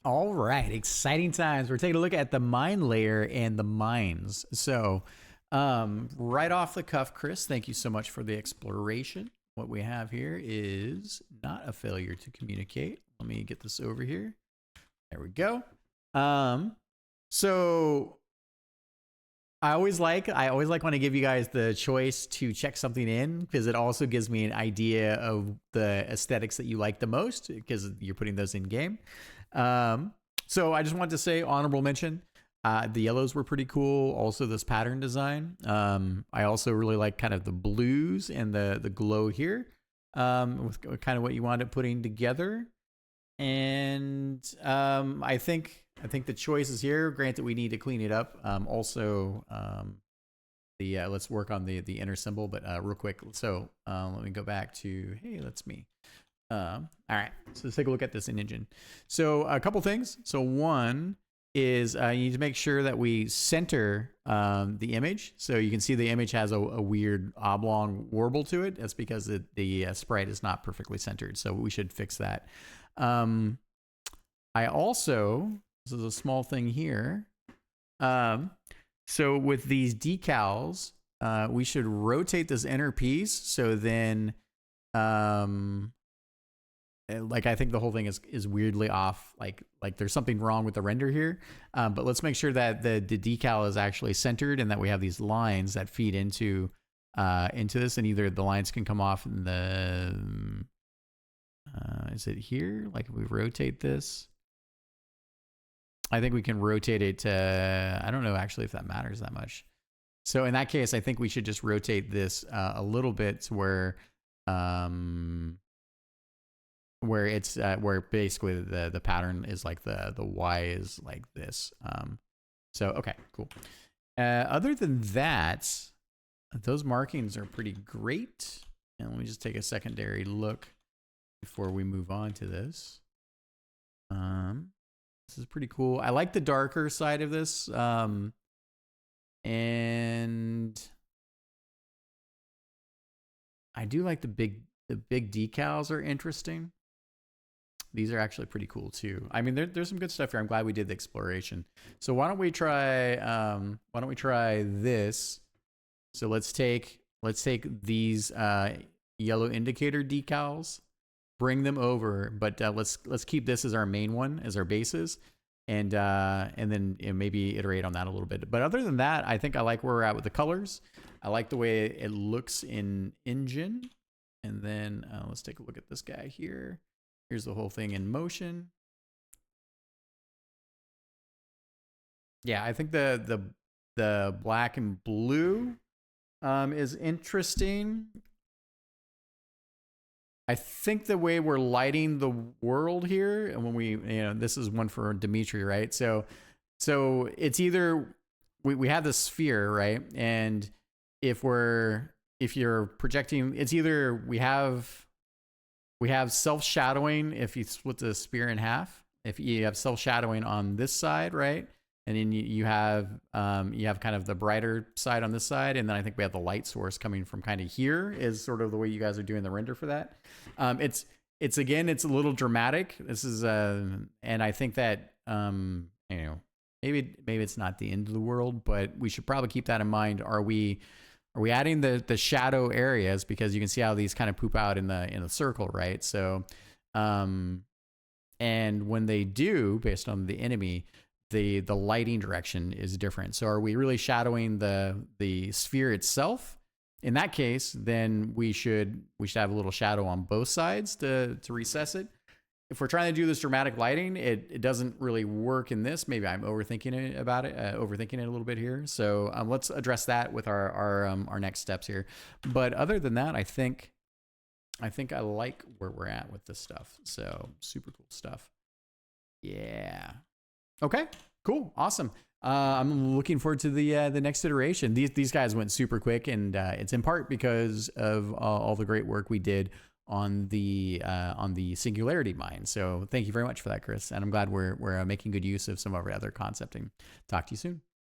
All right, exciting times. We're taking a look at the mine layer and the mines. So, right off the cuff, Chris, thank you so much for the exploration. What we have here is not a failure to communicate. Let me get this over here. There we go. So I always like when I give you guys the choice to check something in, because it also gives me an idea of the aesthetics that you like the most, because you're putting those in game. So I just wanted to say honorable mention. The yellows were pretty cool. Also this pattern design. I also really like kind of the blues and the glow here, with kind of what you wound up putting together. And I think the choices here, granted we need to clean it up. Let's work on the inner symbol, but real quick. So let me go back to, hey, that's me. All right, so let's take a look at this engine. So a couple things. So one is you need to make sure that we center the image. So you can see the image has a weird oblong warble to it. That's because the sprite is not perfectly centered. So we should fix that. I also, this is a small thing here. So with these decals, we should rotate this inner piece. So then, like I think the whole thing is weirdly off. Like there's something wrong with the render here. But let's make sure that the decal is actually centered and that we have these lines that feed into this, and either the lines can come off in the, is it here? Like if we rotate this, I think we can rotate it to, I don't know actually if that matters that much. So in that case, I think we should just rotate this a little bit to where it's where basically the pattern is like the Y is like this. So okay, cool. Other than that, those markings are pretty great. And let me just take a secondary look before we move on to this. This is pretty cool. I like the darker side of this. And I do like the big decals are interesting. These are actually pretty cool too. I mean, there's some good stuff here. I'm glad we did the exploration. So why don't we try this? So let's take these yellow indicator decals, bring them over, but let's keep this as our main one, as our basis, and then maybe iterate on that a little bit. But other than that, I think I like where we're at with the colors. I like the way it looks in engine. And then let's take a look at this guy here. Here's the whole thing in motion. Yeah, I think the black and blue is interesting. I think the way we're lighting the world here, and when we, this is one for Dimitri, right? So it's either we have this sphere, right? And if you're projecting, it's either we have self-shadowing if you split the sphere in half. If you have self-shadowing on this side, right? And then you have kind of the brighter side on this side, and then I think we have the light source coming from kind of here is sort of the way you guys are doing the render for that. It's a little dramatic. This is and I think that maybe it's not the end of the world, but we should probably keep that in mind. Are we adding the shadow areas, because you can see how these kind of poop out in the circle, right? So and when they do, based on the enemy, the lighting direction is different. So are we really shadowing the sphere itself? In that case, then we should have a little shadow on both sides to recess it. If we're trying to do this dramatic lighting, it doesn't really work in this. Maybe I'm overthinking it a little bit here. So let's address that with our next steps here. But other than that, I think I like where we're at with this stuff. So super cool stuff. Yeah. Okay, cool, awesome. I'm looking forward to the next iteration. These guys went super quick, and it's in part because of all the great work we did on the singularity mine. So thank you very much for that, Chris. And I'm glad we're making good use of some of our other concepting. Talk to you soon.